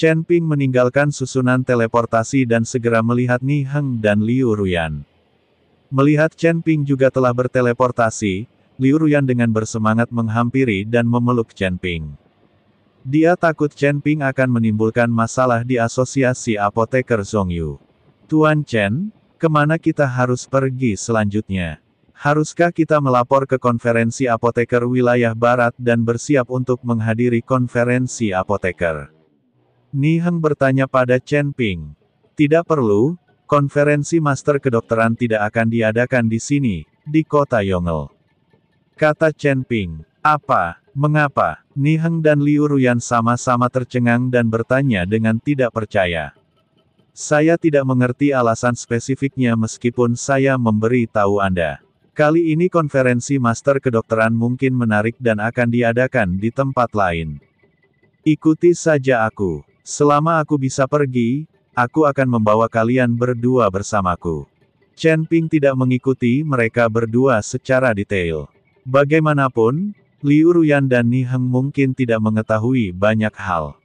Chen Ping meninggalkan susunan teleportasi dan segera melihat Ni Heng dan Liu Ruyan. Melihat Chen Ping juga telah berteleportasi, Liu Ruyan dengan bersemangat menghampiri dan memeluk Chen Ping. Dia takut Chen Ping akan menimbulkan masalah di asosiasi apoteker Zhongyu. Tuan Chen, kemana kita harus pergi selanjutnya? Haruskah kita melapor ke konferensi apoteker wilayah barat dan bersiap untuk menghadiri konferensi apoteker? Ni Heng bertanya pada Chen Ping. Tidak perlu, konferensi master kedokteran tidak akan diadakan di sini, di kota Yongle. Kata Chen Ping. Apa? Mengapa? Ni Heng dan Liu Ruyan sama-sama tercengang dan bertanya dengan tidak percaya. Saya tidak mengerti alasan spesifiknya meskipun saya memberi tahu Anda. Kali ini konferensi master kedokteran mungkin menarik dan akan diadakan di tempat lain. Ikuti saja aku. Selama aku bisa pergi, aku akan membawa kalian berdua bersamaku. Chen Ping tidak mengikuti mereka berdua secara detail. Bagaimanapun, Liu Ruyan dan Ni Heng mungkin tidak mengetahui banyak hal.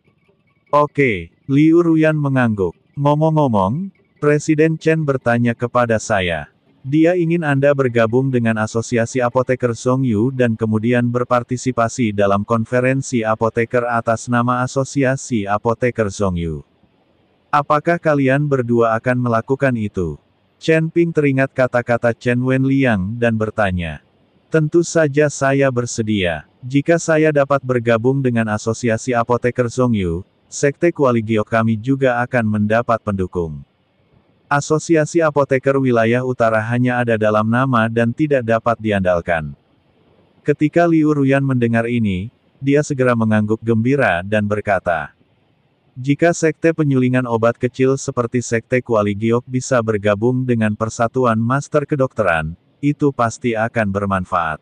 Oke, Liu Ruyan mengangguk. Ngomong-ngomong, Presiden Chen bertanya kepada saya. Dia ingin Anda bergabung dengan Asosiasi Apoteker Zhongyu dan kemudian berpartisipasi dalam konferensi apoteker atas nama Asosiasi Apoteker Zhongyu. Apakah kalian berdua akan melakukan itu? Chen Ping teringat kata-kata Chen Wenliang dan bertanya. Tentu saja saya bersedia. Jika saya dapat bergabung dengan Asosiasi Apoteker Zhongyu, Sekte Kuali Giok kami juga akan mendapat pendukung. Asosiasi Apoteker Wilayah Utara hanya ada dalam nama dan tidak dapat diandalkan. Ketika Liu Ruyan mendengar ini, dia segera mengangguk gembira dan berkata, jika sekte penyulingan obat kecil seperti Sekte Kuali Giok bisa bergabung dengan Persatuan Master Kedokteran, itu pasti akan bermanfaat.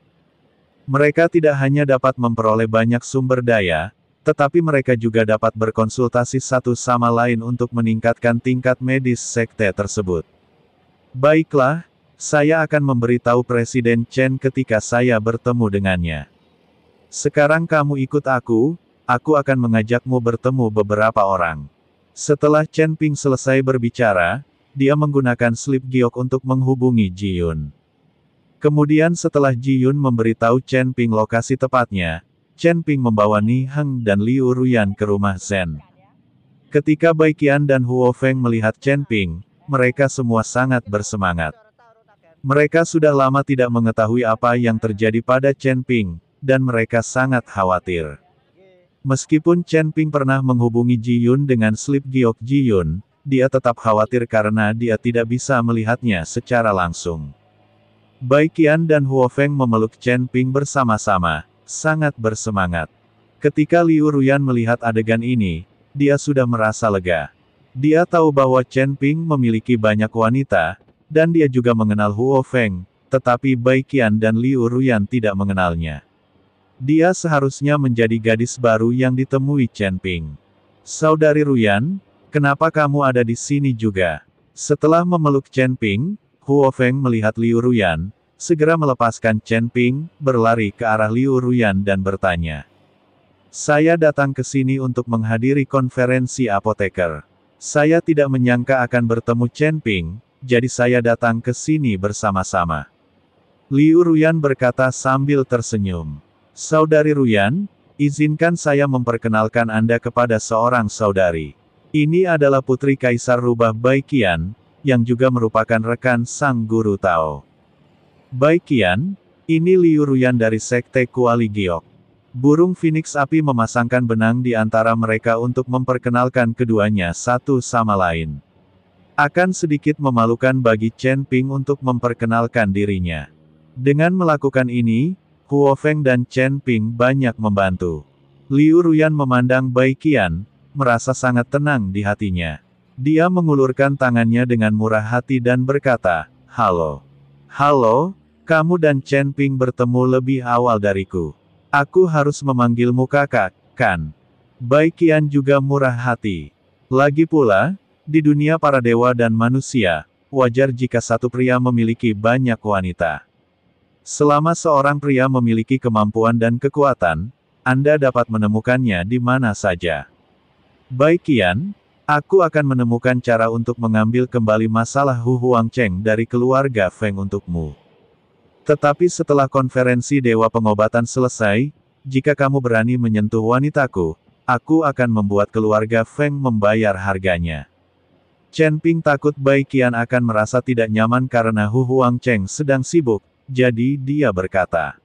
Mereka tidak hanya dapat memperoleh banyak sumber daya, tetapi mereka juga dapat berkonsultasi satu sama lain untuk meningkatkan tingkat medis sekte tersebut. Baiklah, saya akan memberitahu Presiden Chen ketika saya bertemu dengannya. Sekarang kamu ikut aku akan mengajakmu bertemu beberapa orang. Setelah Chen Ping selesai berbicara, dia menggunakan slip giok untuk menghubungi Ji Yun. Kemudian setelah Ji Yun memberitahu Chen Ping lokasi tepatnya, Chen Ping membawa Ni Heng dan Liu Ruyan ke rumah Zen. Ketika Bai Qian dan Huo Feng melihat Chen Ping, mereka semua sangat bersemangat. Mereka sudah lama tidak mengetahui apa yang terjadi pada Chen Ping, dan mereka sangat khawatir. Meskipun Chen Ping pernah menghubungi Ji Yun dengan slip giok Ji Yun, dia tetap khawatir karena dia tidak bisa melihatnya secara langsung. Bai Qian dan Huo Feng memeluk Chen Ping bersama-sama, sangat bersemangat. Ketika Liu Ruyan melihat adegan ini, dia sudah merasa lega. Dia tahu bahwa Chen Ping memiliki banyak wanita, dan dia juga mengenal Huo Feng, tetapi Bai Qian dan Liu Ruyan tidak mengenalnya. Dia seharusnya menjadi gadis baru yang ditemui Chen Ping. Saudari Ruyan, kenapa kamu ada di sini juga? Setelah memeluk Chen Ping, Huo Feng melihat Liu Ruyan, segera melepaskan Chen Ping, berlari ke arah Liu Ruyan dan bertanya. Saya datang ke sini untuk menghadiri konferensi apoteker. Saya tidak menyangka akan bertemu Chen Ping, jadi saya datang ke sini bersama-sama. Liu Ruyan berkata sambil tersenyum. Saudari Ruyan, izinkan saya memperkenalkan Anda kepada seorang saudari. Ini adalah putri Kaisar Rubah Bai Qian, yang juga merupakan rekan sang guru Tao. Bai Qian, ini Liu Ruyan dari Sekte Kuali Giok. Burung Phoenix Api memasangkan benang di antara mereka untuk memperkenalkan keduanya satu sama lain. Akan sedikit memalukan bagi Chen Ping untuk memperkenalkan dirinya. Dengan melakukan ini, Huo Feng dan Chen Ping banyak membantu. Liu Ruyan memandang Bai Qian, merasa sangat tenang di hatinya. Dia mengulurkan tangannya dengan murah hati dan berkata, halo. Halo, kamu dan Chen Ping bertemu lebih awal dariku. Aku harus memanggilmu kakak, kan? Bai Qian juga murah hati. Lagi pula, di dunia para dewa dan manusia, wajar jika satu pria memiliki banyak wanita. Selama seorang pria memiliki kemampuan dan kekuatan, Anda dapat menemukannya di mana saja. Baik Qian, aku akan menemukan cara untuk mengambil kembali masalah Hu Huangcheng dari keluarga Feng untukmu. Tetapi setelah konferensi Dewa Pengobatan selesai, jika kamu berani menyentuh wanitaku, aku akan membuat keluarga Feng membayar harganya. Chen Ping takut Bai Qian akan merasa tidak nyaman karena Hu Huangcheng sedang sibuk, jadi dia berkata,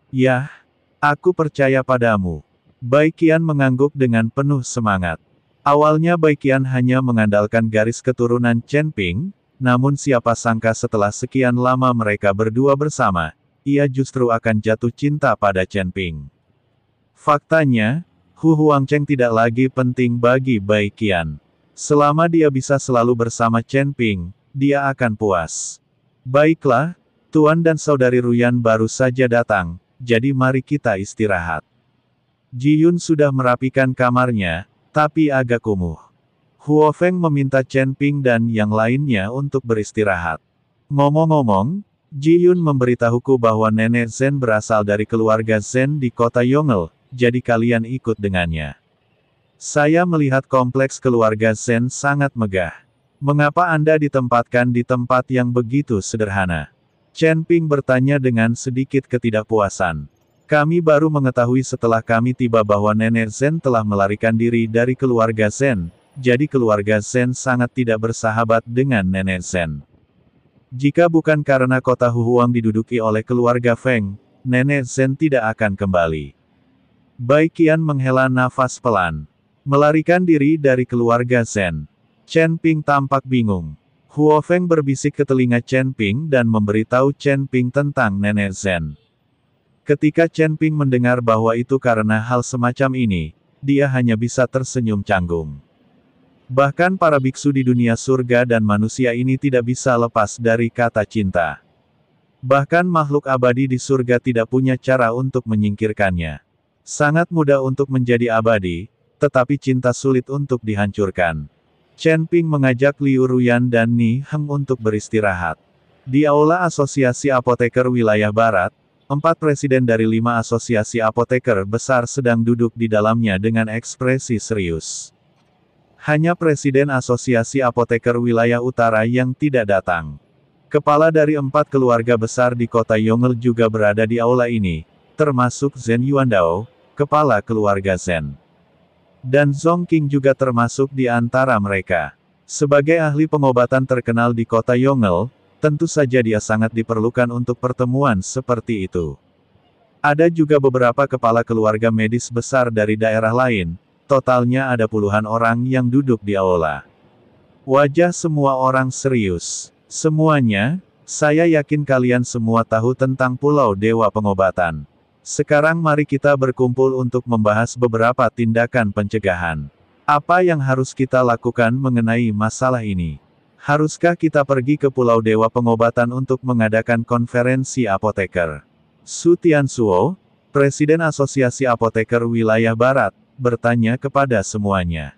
"Yah, aku percaya padamu." Bai Qian mengangguk dengan penuh semangat. Awalnya Bai Qian hanya mengandalkan garis keturunan Chen Ping, namun siapa sangka setelah sekian lama mereka berdua bersama, ia justru akan jatuh cinta pada Chen Ping. Faktanya, Hu Huangcheng tidak lagi penting bagi Bai Qian. Selama dia bisa selalu bersama Chen Ping, dia akan puas. Baiklah, Tuan dan Saudari Ruyan baru saja datang, jadi mari kita istirahat. Ji Yun sudah merapikan kamarnya, tapi agak kumuh. Huo Feng meminta Chen Ping dan yang lainnya untuk beristirahat. Ngomong-ngomong, Ji Yun memberitahuku bahwa Nenek Zen berasal dari keluarga Zen di kota Yongle, jadi kalian ikut dengannya. Saya melihat kompleks keluarga Zen sangat megah. Mengapa Anda ditempatkan di tempat yang begitu sederhana? Chen Ping bertanya dengan sedikit ketidakpuasan. Kami baru mengetahui setelah kami tiba bahwa Nenek Zen telah melarikan diri dari keluarga Zen, jadi keluarga Zen sangat tidak bersahabat dengan Nenek Zen. Jika bukan karena kota Huhuang diduduki oleh keluarga Feng, Nenek Zen tidak akan kembali. Bai Qian menghela nafas pelan. Melarikan diri dari keluarga Zen. Chen Ping tampak bingung. Huo Feng berbisik ke telinga Chen Ping dan memberitahu Chen Ping tentang Nenek Zen. Ketika Chen Ping mendengar bahwa itu karena hal semacam ini, dia hanya bisa tersenyum canggung. Bahkan para biksu di dunia surga dan manusia ini tidak bisa lepas dari kata cinta. Bahkan makhluk abadi di surga tidak punya cara untuk menyingkirkannya. Sangat mudah untuk menjadi abadi, tetapi cinta sulit untuk dihancurkan. Chen Ping mengajak Liu Ruyan dan Ni Heng untuk beristirahat. Di Aula Asosiasi Apoteker Wilayah Barat, 4 presiden dari 5 asosiasi apoteker besar sedang duduk di dalamnya dengan ekspresi serius. Hanya Presiden Asosiasi Apoteker Wilayah Utara yang tidak datang. Kepala dari 4 keluarga besar di kota Yongle juga berada di aula ini, termasuk Zhen Yuandao, kepala keluarga Zhen. Dan Zhong Qing juga termasuk di antara mereka. Sebagai ahli pengobatan terkenal di kota Yongle, tentu saja dia sangat diperlukan untuk pertemuan seperti itu. Ada juga beberapa kepala keluarga medis besar dari daerah lain, totalnya ada puluhan orang yang duduk di aula. Wajah semua orang serius. Semuanya, saya yakin kalian semua tahu tentang Pulau Dewa Pengobatan. Sekarang mari kita berkumpul untuk membahas beberapa tindakan pencegahan. Apa yang harus kita lakukan mengenai masalah ini? Haruskah kita pergi ke Pulau Dewa Pengobatan untuk mengadakan konferensi apoteker? Su Tianzuo, Presiden Asosiasi Apoteker Wilayah Barat, bertanya kepada semuanya.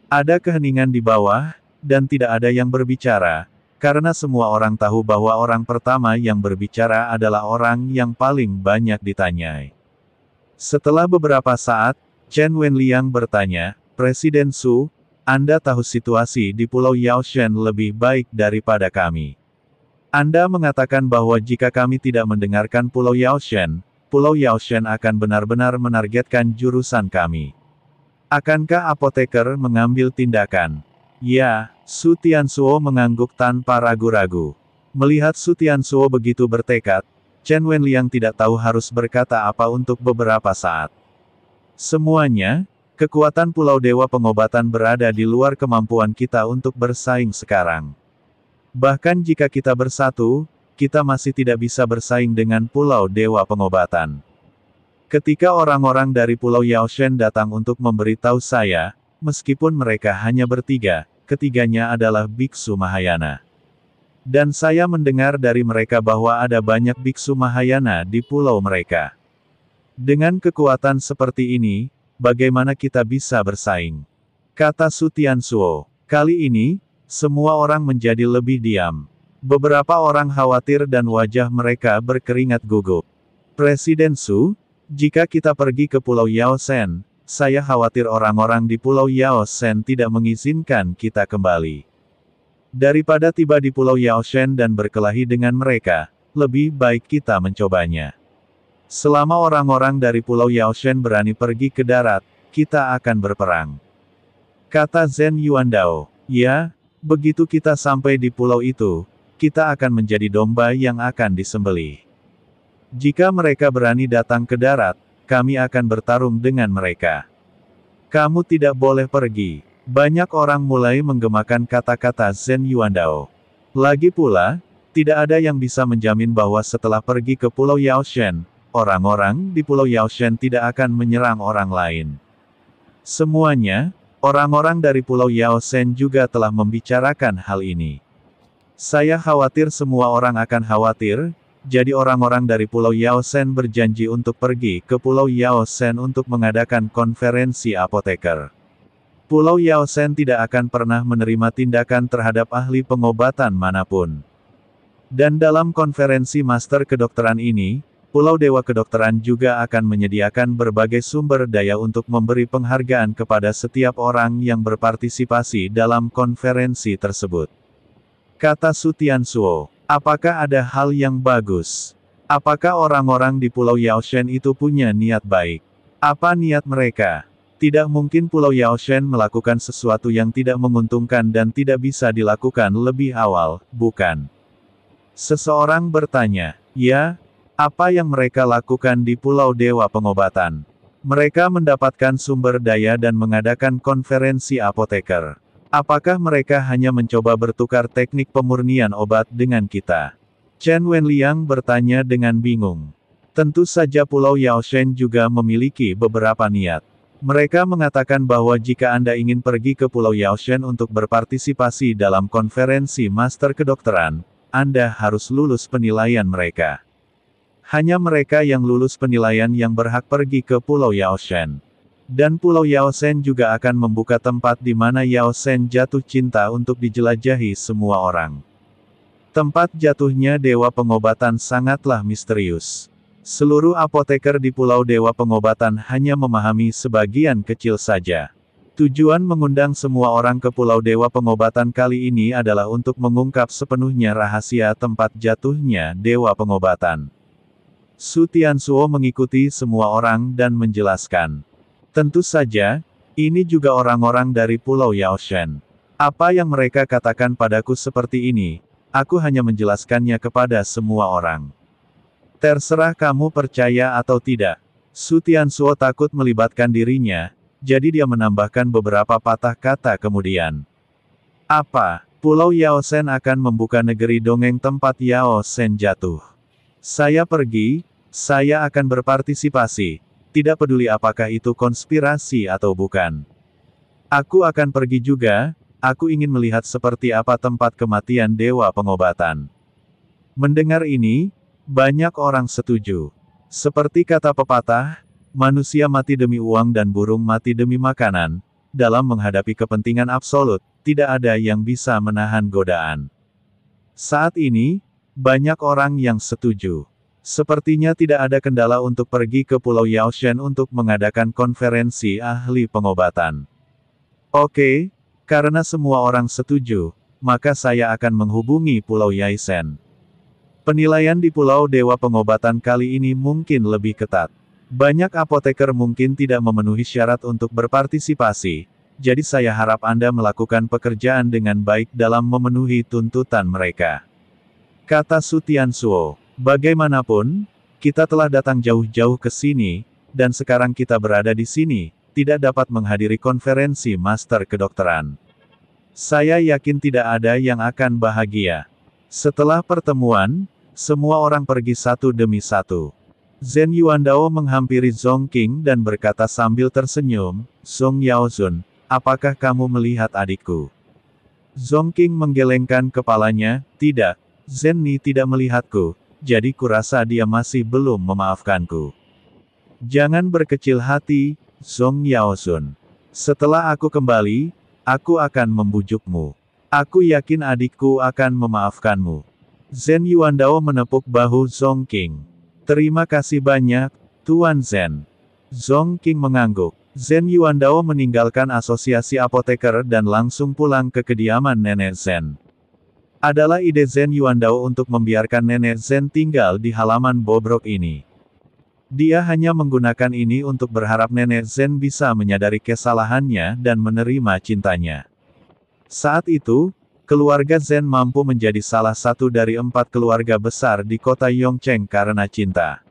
Ada keheningan di bawah, dan tidak ada yang berbicara, karena semua orang tahu bahwa orang pertama yang berbicara adalah orang yang paling banyak ditanyai. Setelah beberapa saat, Chen Wenliang bertanya, Presiden Su, Anda tahu situasi di Pulau Yaoshen lebih baik daripada kami. Anda mengatakan bahwa jika kami tidak mendengarkan Pulau Yaoshen akan benar-benar menargetkan jurusan kami. Akankah apoteker mengambil tindakan? Ya, Su Tianzuo mengangguk tanpa ragu-ragu. Melihat Su Tianzuo begitu bertekad, Chen Wenliang tidak tahu harus berkata apa untuk beberapa saat. Semuanya, kekuatan Pulau Dewa Pengobatan berada di luar kemampuan kita untuk bersaing sekarang. Bahkan jika kita bersatu, kita masih tidak bisa bersaing dengan Pulau Dewa Pengobatan. Ketika orang-orang dari Pulau Yaoshen datang untuk memberitahu saya, meskipun mereka hanya bertiga, ketiganya adalah biksu Mahayana. Dan saya mendengar dari mereka bahwa ada banyak biksu Mahayana di pulau mereka. Dengan kekuatan seperti ini, bagaimana kita bisa bersaing? Kata Su Tianzuo. Kali ini, semua orang menjadi lebih diam. Beberapa orang khawatir dan wajah mereka berkeringat gugup. Presiden Su, jika kita pergi ke Pulau Yaosen, saya khawatir orang-orang di Pulau Yao Shen tidak mengizinkan kita kembali. Daripada tiba di Pulau Yao Shen dan berkelahi dengan mereka, lebih baik kita mencobanya. Selama orang-orang dari Pulau Yao Shen berani pergi ke darat, kita akan berperang. Kata Zhen Yuandao. Ya, begitu kita sampai di pulau itu, kita akan menjadi domba yang akan disembelih. Jika mereka berani datang ke darat, kami akan bertarung dengan mereka. Kamu tidak boleh pergi. Banyak orang mulai menggemakan kata-kata Zhen Yuandao. Lagi pula, tidak ada yang bisa menjamin bahwa setelah pergi ke Pulau Yao Shen, orang-orang di Pulau Yao Shen tidak akan menyerang orang lain. Semuanya, orang-orang dari Pulau Yao Shen juga telah membicarakan hal ini. Saya khawatir semua orang akan khawatir, jadi orang-orang dari Pulau Yao Shen berjanji untuk pergi ke Pulau Yao Shen untuk mengadakan konferensi apoteker. Pulau Yao Shen tidak akan pernah menerima tindakan terhadap ahli pengobatan manapun. Dan dalam konferensi master kedokteran ini, Pulau Dewa Kedokteran juga akan menyediakan berbagai sumber daya untuk memberi penghargaan kepada setiap orang yang berpartisipasi dalam konferensi tersebut. Kata Su Tianzuo, apakah ada hal yang bagus? Apakah orang-orang di Pulau Yao Shen itu punya niat baik? Apa niat mereka? Tidak mungkin Pulau Yao Shen melakukan sesuatu yang tidak menguntungkan dan tidak bisa dilakukan lebih awal, bukan? Seseorang bertanya, ya? Apa yang mereka lakukan di Pulau Dewa Pengobatan? Mereka mendapatkan sumber daya dan mengadakan konferensi apoteker. Apakah mereka hanya mencoba bertukar teknik pemurnian obat dengan kita? Chen Wenliang bertanya dengan bingung. Tentu saja Pulau Yao Shen juga memiliki beberapa niat. Mereka mengatakan bahwa jika Anda ingin pergi ke Pulau Yao Shen untuk berpartisipasi dalam konferensi master kedokteran, Anda harus lulus penilaian mereka. Hanya mereka yang lulus penilaian yang berhak pergi ke Pulau Yao Shen. Dan Pulau Yao Shen juga akan membuka tempat di mana Yao Shen jatuh cinta untuk dijelajahi semua orang. Tempat jatuhnya Dewa Pengobatan sangatlah misterius. Seluruh apoteker di Pulau Dewa Pengobatan hanya memahami sebagian kecil saja. Tujuan mengundang semua orang ke Pulau Dewa Pengobatan kali ini adalah untuk mengungkap sepenuhnya rahasia tempat jatuhnya Dewa Pengobatan. Su Tianzuo mengikuti semua orang dan menjelaskan. Tentu saja, ini juga orang-orang dari Pulau Yao Shen. Apa yang mereka katakan padaku seperti ini, aku hanya menjelaskannya kepada semua orang. Terserah kamu percaya atau tidak. Su Tianzuo takut melibatkan dirinya, jadi dia menambahkan beberapa patah kata kemudian. Apa? Pulau Yao Shen akan membuka negeri dongeng tempat Yao Shen jatuh. Saya pergi, saya akan berpartisipasi, tidak peduli apakah itu konspirasi atau bukan. Aku akan pergi juga, aku ingin melihat seperti apa tempat kematian Dewa Pengobatan. Mendengar ini, banyak orang setuju. Seperti kata pepatah, manusia mati demi uang dan burung mati demi makanan, dalam menghadapi kepentingan absolut, tidak ada yang bisa menahan godaan. Saat ini, banyak orang yang setuju. Sepertinya tidak ada kendala untuk pergi ke Pulau Yao Shen untuk mengadakan konferensi ahli pengobatan. Oke, karena semua orang setuju, maka saya akan menghubungi Pulau Yao Shen. Penilaian di Pulau Dewa Pengobatan kali ini mungkin lebih ketat. Banyak apoteker mungkin tidak memenuhi syarat untuk berpartisipasi, jadi saya harap Anda melakukan pekerjaan dengan baik dalam memenuhi tuntutan mereka. Kata Su Tianzuo. Bagaimanapun, kita telah datang jauh-jauh ke sini, dan sekarang kita berada di sini, tidak dapat menghadiri konferensi master kedokteran. Saya yakin tidak ada yang akan bahagia. Setelah pertemuan, semua orang pergi satu demi satu. Zhen Yuandao menghampiri Zhong Qing dan berkata sambil tersenyum, Zhong Yaozun, apakah kamu melihat adikku? Zhong Qing menggelengkan kepalanya, tidak, Zhen Ni tidak melihatku. Jadi kurasa dia masih belum memaafkanku. Jangan berkecil hati, Zhong Yaozun. Setelah aku kembali, aku akan membujukmu. Aku yakin adikku akan memaafkanmu. Zhen Yuandao menepuk bahu Zhong Qing. Terima kasih banyak, Tuan Zhen. Zhong Qing mengangguk. Zhen Yuandao meninggalkan asosiasi apoteker dan langsung pulang ke kediaman Nenek Zhen. Adalah ide Zhen Yuandao untuk membiarkan Nenek Zhen tinggal di halaman bobrok ini. Dia hanya menggunakan ini untuk berharap Nenek Zhen bisa menyadari kesalahannya dan menerima cintanya. Saat itu, keluarga Zhen mampu menjadi salah satu dari 4 keluarga besar di kota Yongcheng karena cinta.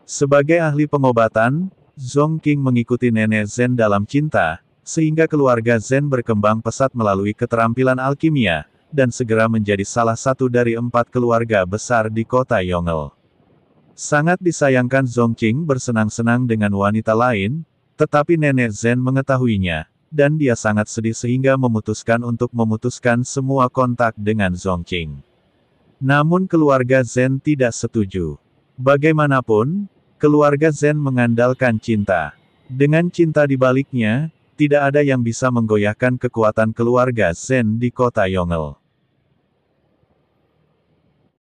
Sebagai ahli pengobatan, Zhong Qing mengikuti Nenek Zhen dalam cinta, sehingga keluarga Zhen berkembang pesat melalui keterampilan alkimia, dan segera menjadi salah satu dari 4 keluarga besar di kota Yongle. Sangat disayangkan Zhong Qing bersenang-senang dengan wanita lain, tetapi Nenek Zhen mengetahuinya, dan dia sangat sedih sehingga memutuskan untuk memutuskan semua kontak dengan Zhong Qing. Namun keluarga Zhen tidak setuju. Bagaimanapun, keluarga Zhen mengandalkan cinta. Dengan cinta di baliknya, tidak ada yang bisa menggoyahkan kekuatan keluarga Zhen di kota Yongle.